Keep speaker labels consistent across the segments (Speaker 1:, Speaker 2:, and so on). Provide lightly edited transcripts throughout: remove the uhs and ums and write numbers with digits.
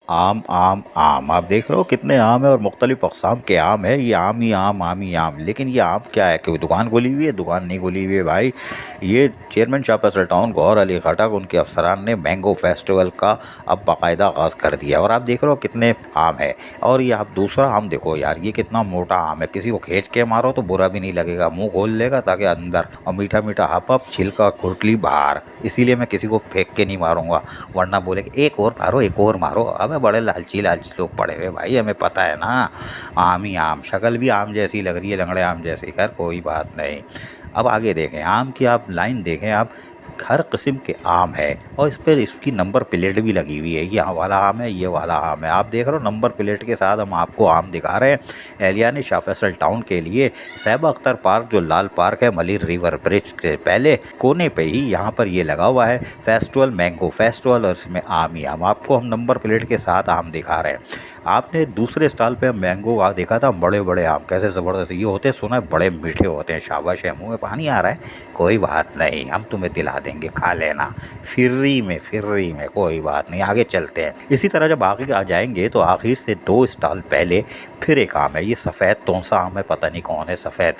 Speaker 1: आम आम आम आप देख रहे हो कितने आम है और मुख्तलिफ अक़साम के आम है। ये आम ही आम आम ही आम। लेकिन ये आम क्या है? कोई दुकान खोली हुई है? दुकान नहीं खोली हुई है भाई। ये चेयरमैन शाह फैसल टाउन गौहर अली खटक उनके अफसरान ने मैंगो फेस्टिवल का अब बाकायदा आगाज़ कर दिया। और आप देख रहे हो कितने आम है। और ये आप दूसरा आम देखो यार, ये कितना मोटा आम है। किसी को खींच के मारो तो बुरा भी नहीं लगेगा, मुँह खोल लेगा ताकि अंदर, और मीठा मीठा हप छिलका खुटली बाहर। इसीलिए मैं किसी को फेंक के नहीं मारूंगा, वरना बोले कि एक और मारो एक और मारो। अब बड़े लालची लालची लोग पड़े हुए भाई, हमें पता है ना। आम ही आम, शक्ल भी आम जैसी लग रही है, लंगड़े आम जैसी। खैर कोई बात नहीं। अब आगे देखें, आम की आप लाइन देखें, आप हर किस्म के आम है और इस पर इसकी नंबर प्लेट भी लगी हुई है। ये वाला आम है, ये वाला आम है। आप देख रहे हो नंबर प्लेट के साथ हम आपको आम दिखा रहे हैं। एहलियान शाह फैसल टाउन के लिए साहिबा अख्तर पार्क, जो लाल पार्क है मलिर रिवर ब्रिज के पहले कोने पे ही, यहाँ पर ये लगा हुआ है फेस्टिवल, मैंगो फेस्टिवल। और इसमें आम ही आम, आपको हम नंबर प्लेट के साथ आम दिखा रहे हैं। आपने दूसरे स्टॉल पे मैंगो देखा था, बड़े बड़े आम कैसे ज़बरदस्त ये होते हैं, सुना है बड़े मीठे होते हैं। शाबाश है, मुँह में पानी आ रहा है। कोई बात नहीं, हम तुम्हें दिला देंगे, खा लेना फ्री में, कोई बात नहीं। आगे चलते हैं। इसी तरह जब आगे आ जाएंगे तो आखिर से 2 स्टॉल पहले फिर एक आम है। ये सफ़ेद तोसा आम है, पता नहीं कौन है सफ़ेद।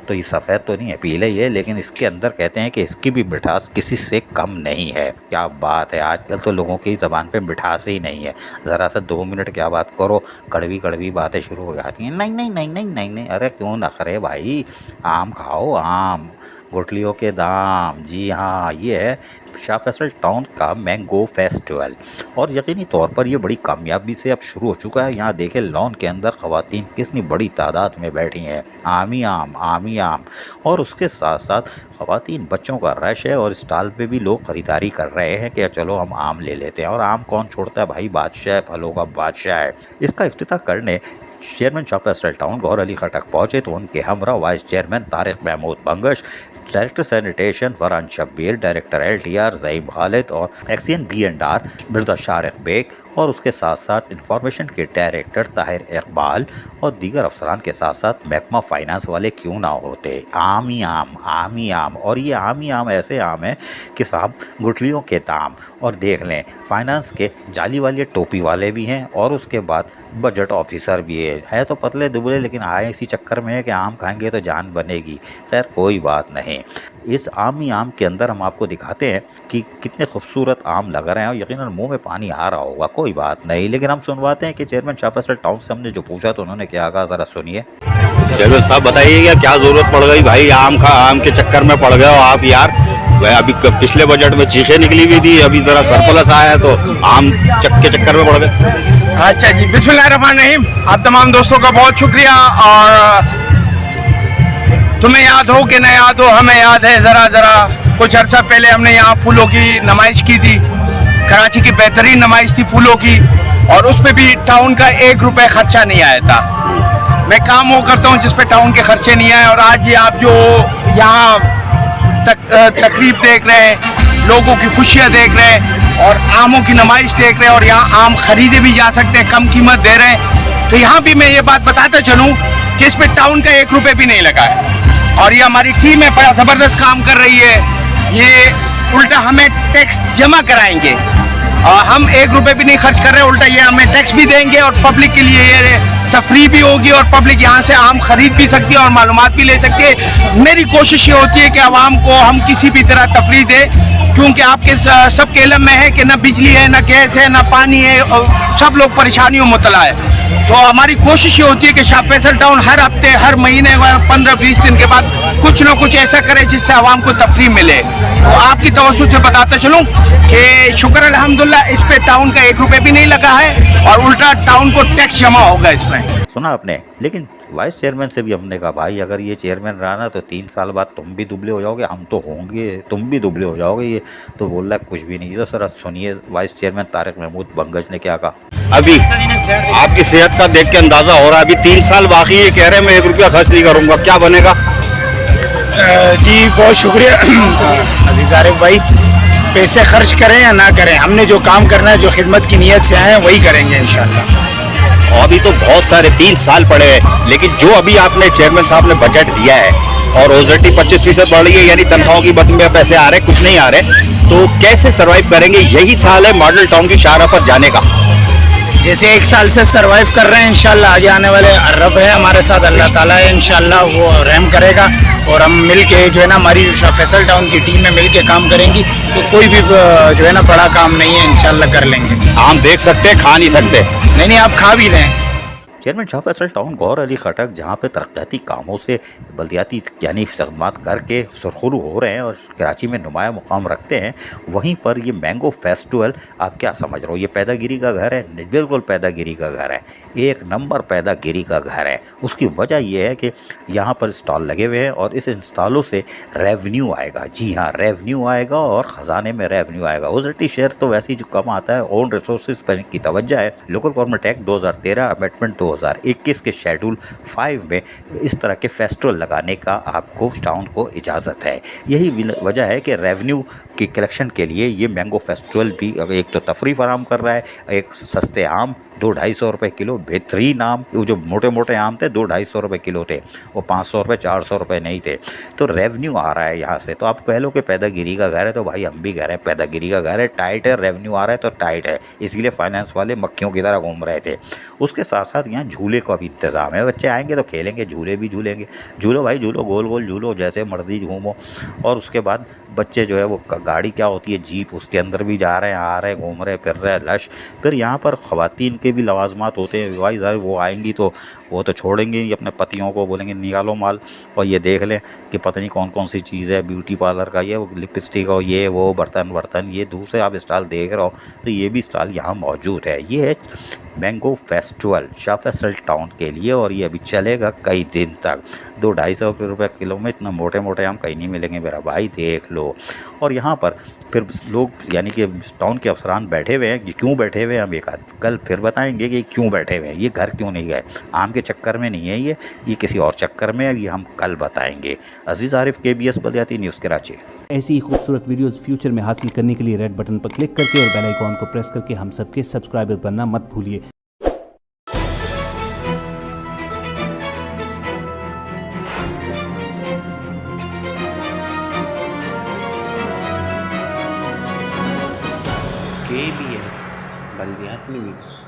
Speaker 1: तो ये सफ़ेद तो नहीं है, पीले ही है, लेकिन इसके अंदर कहते हैं कि इसकी भी मिठास किसी से कम नहीं है। क्या बात है, आजकल तो लोगों की ज़बान पे मिठास ही नहीं है। ज़रा सा 2 मिनट क्या बात करो, कड़वी कड़वी बातें शुरू हो जाती हैं। नहीं नहीं नहीं नहीं नहीं नहीं, अरे क्यों नखरे भाई, आम खाओ आम, गुठलियों के दाम। जी हाँ, ये है शाह फैसल टाउन का मैंगो फेस्टिवल। और यकीनी तौर पर ये बड़ी कामयाबी से अब शुरू हो चुका है। यहाँ देखें लॉन के अंदर ख़वातीन कितनी बड़ी तादाद में बैठी हैं, आम ही आम आम ही आम। और उसके साथ साथ ख़वातीन बच्चों का रश है और स्टॉल पे भी लोग ख़रीदारी कर रहे हैं कि चलो हम आम ले लेते हैं। और आम कौन छोड़ता है भाई, बादशाह है, फलों का बादशाह है। इसका इफ्तिताह करने चेयरमैन शाह फैसल टाउन गौहर अली खटक पहुँचे तो उनके हमरा vice chairman Tariq Mahmood Bangash, director sanitation Farhan Shabbir, director LTR Zaeem Khalid और XEN B&R Mirza Shariq bag, और उसके साथ साथ इंफॉर्मेशन के डायरेक्टर ताहिर इकबाल और दीगर अफसरान के साथ साथ महकमा फाइनेंस वाले क्यों ना होते। आम ही आम आम ही आम। और ये आम ही आम ऐसे आम है कि साहब गुठलियों के दाम। और देख लें फाइनेंस के जाली वाले टोपी वाले भी हैं और उसके बाद बजट ऑफिसर भी है तो पतले दुबले, लेकिन आए इसी चक्कर में है कि आम खाएंगे तो जान बनेगी। खैर कोई बात नहीं। इस आम ही आम के अंदर हम आपको दिखाते हैं कि कितने खूबसूरत आम लग रहे हैं और यकीनन मुंह में पानी आ रहा होगा। कोई बात नहीं, लेकिन हम सुनवाते हैं कि चेयरमैन शाह फैसल टाउन से हमने जो पूछा तो उन्होंने क्या कहा, ज़रा सुनिए।
Speaker 2: चेयरमैन साहब बताइएगा क्या जरूरत पड़ गई भाई, आम के चक्कर में पड़ गए हो आप यार। अभी पिछले बजट में चीखें निकली हुई थी, अभी जरा सरप्लस आया है तो आम के चक्कर में पड़ गए।
Speaker 3: अच्छा जी, बिस्मिल्लाहिर्रहमानिर्रहीम। आप तमाम दोस्तों का बहुत शुक्रिया। और तुम्हें याद हो कि न याद हो, हमें याद है। ज़रा कुछ अर्सा पहले हमने यहाँ फूलों की नुमाइश की थी। कराची की बेहतरीन नुमाइश थी फूलों की, और उस पर भी टाउन का 1 रुपये खर्चा नहीं आया था। मैं काम वो करता हूँ जिस पे टाउन के खर्चे नहीं आए। और आज ये आप जो यहाँ तकरीब देख रहे हैं, लोगों की खुशियाँ देख रहे हैं और आमों की नुमाइश देख रहे हैं, और यहाँ आम खरीदे भी जा सकते हैं, कम कीमत दे रहे हैं। तो यहाँ भी मैं ये बात बताता चलूँ कि इस पर टाउन का 1 रुपये भी नहीं लगा है। और ये हमारी टीम है, बड़ा ज़बरदस्त काम कर रही है। ये उल्टा हमें टैक्स जमा कराएंगे और हम 1 रुपये भी नहीं खर्च कर रहे, उल्टा ये हमें टैक्स भी देंगे और पब्लिक के लिए ये तफरी भी होगी और पब्लिक यहाँ से आम खरीद भी सकती है और मालूमात भी ले सकती है। मेरी कोशिश ये होती है कि आवाम को हम किसी भी तरह तफरी दें, क्योंकि आपके सबके इल्म में है कि ना बिजली है, ना गैस है, ना पानी है, और सब लोग परेशानियों में मुब्तला है। तो हमारी कोशिश ये होती है कि शाह फैसल टाउन हर हफ्ते, हर महीने, 15-20 दिन के बाद कुछ ना कुछ ऐसा करे जिससे आवाम को तफरी मिले। तो आपकी तवज्जो से बताता चलूँ कि शुक्र अल्हम्दुलिल्लाह इस पे टाउन का 1 रुपये भी नहीं लगा है और उल्टा टाउन को टैक्स जमा होगा इसमें।
Speaker 1: सुना आपने। लेकिन वाइस चेयरमैन से भी हमने कहा भाई अगर ये चेयरमैन रहा ना तो 3 साल बाद तुम भी दुबले हो जाओगे, हम तो होंगे, तुम भी दुबले हो जाओगे। ये तो बोल रहा है कुछ भी नहीं। तो सर सुनिए वाइस चेयरमैन तारिक महमूद बंगश ने क्या कहा।
Speaker 2: अभी आपकी सेहत का देख के अंदाजा हो रहा है, अभी 3 साल बाकी है, कह रहे हैं मैं 1 रुपया खर्च नहीं करूँगा, क्या बनेगा।
Speaker 3: जी बहुत शुक्रिया अजीज आरिफ भाई। पैसे खर्च करें या ना करें, हमने जो काम करना है, जो खिदमत की नीयत से आए हैं वही करेंगे इंशाल्लाह।
Speaker 2: और अभी तो बहुत सारे 3 साल पड़े हैं, लेकिन जो अभी आपने चेयरमैन साहब ने बजट दिया है और OZT 25% बढ़ रही है, यानी तनख्वाहों की बदले में पैसे आ रहे, कुछ नहीं आ रहे, तो कैसे सर्वाइव करेंगे। यही साल है मॉडल टाउन की शाहराह पर जाने का।
Speaker 3: जैसे 1 साल से सरवाइव कर रहे हैं, इंशाल्लाह आगे आने वाले रब है हमारे साथ, अल्लाह ताला है, इंशाल्लाह वो रहम करेगा। और हम मिल के जो है ना, हमारी फैसल टाउन की टीम में मिल के काम करेंगी, तो कोई भी जो है ना बड़ा काम नहीं है, इंशाल्लाह कर लेंगे।
Speaker 2: आम देख सकते, खा नहीं सकते।
Speaker 3: नहीं आप खा भी लें।
Speaker 1: चेयरमैन शाह फैसल टाउन गौर अली खटक जहाँ पे तरक्याती कामों से बल्दियाती यानी खदमात करके सुरखरू हो रहे हैं और कराची में नुमाया मुकाम रखते हैं, वहीं पर ये मैंगो फेस्टिवल आप क्या समझ रहे हो, ये पैदागिरी का घर है, बिल्कुल पैदागिरी का घर है, एक नंबर पैदागिरी का घर है। उसकी वजह यह है कि यहाँ पर स्टॉल लगे हुए हैं और इस स्टॉलों से रेवेन्यू आएगा। जी हाँ, रेवेन्यू आएगा और ख़जाने में रेवेन्यू आएगा। उजरती शेयर तो वैसे ही जो कम आता है, ओन रिसोर्स पर की तवज्जो है। लोकल गवर्नमेंट एक्ट 2013 अमेंडमेंट 2021 के शेड्यूल 5 में इस तरह के फेस्टिवल लगाने का आपको टाउन को इजाज़त है। यही वजह है कि रेवेन्यू की कलेक्शन के लिए ये मैंगो फेस्टिवल भी एक तो तफरी फराहम कर रहा है, एक सस्ते आम 200-250 रुपये किलो, बेहतरीन आम, वो जो मोटे मोटे आम थे 200-250 रुपये किलो थे, वो 500 रुपये 400 रुपये नहीं थे। तो रेवेन्यू आ रहा है यहाँ से। तो आप कह लो कि पैदागिरी का घर है, तो भाई हम भी घर है, पैदागिरी का घर है, टाइट है, रेवेन्यू आ रहा है तो टाइट है, इसलिए फाइनेंस वाले मक्खियों की तरह घूम रहे थे। उसके साथ साथ यहाँ झूले का भी इंतज़ाम है, बच्चे आएंगे तो खेलेंगे, झूले भी झूलेंगे। झूलो भाई झूलो, गोल गोल झूलो, जैसे मर्जी घूमो। और उसके बाद बच्चे जो है वो गाड़ी क्या होती है, जीप, उसके अंदर भी जा रहे हैं, आ रहे हैं, घूम रहे फिर रहे लश। फिर यहाँ पर ख़वातीन के भी लवाजमात होते हैं भाई साहब, वो आएंगी तो वो तो छोड़ेंगे ही अपने पतियों को, बोलेंगे निकालो माल और ये देख लें कि पता नहीं कौन कौन सी चीज़ है, ब्यूटी पार्लर का ये, वो लिपस्टिक और ये वो बर्तन ये दूसरे आप स्टॉल देख रहे हो, तो ये भी स्टॉल यहाँ मौजूद है। ये है mango festival Shah Faisal town के लिए और ये अभी चलेगा कई दिन तक। 200-250 रुपये किलो में इतना मोटे मोटे आम कहीं नहीं मिलेंगे मेरा भाई, देख लो। और यहाँ पर फिर लोग यानी कि टाउन के अफसरान बैठे हुए हैं, क्यों बैठे हुए हैं हम एक आध कल फिर बताएंगे कि क्यों बैठे हुए हैं, ये घर क्यों नहीं गए। आम के चक्कर में नहीं है ये किसी और चक्कर में है, ये हम कल बताएंगे। अजीज़ आरिफ, KBS बल्दियाती न्यूज़ कराची।
Speaker 4: ऐसी ही खूबसूरत वीडियोस फ्यूचर में हासिल करने के लिए रेड बटन पर क्लिक करके और बेल आइकॉन को प्रेस करके हम सबके सब्सक्राइबर बनना मत भूलिए।
Speaker 5: KBS बल्दियाती न्यूज़।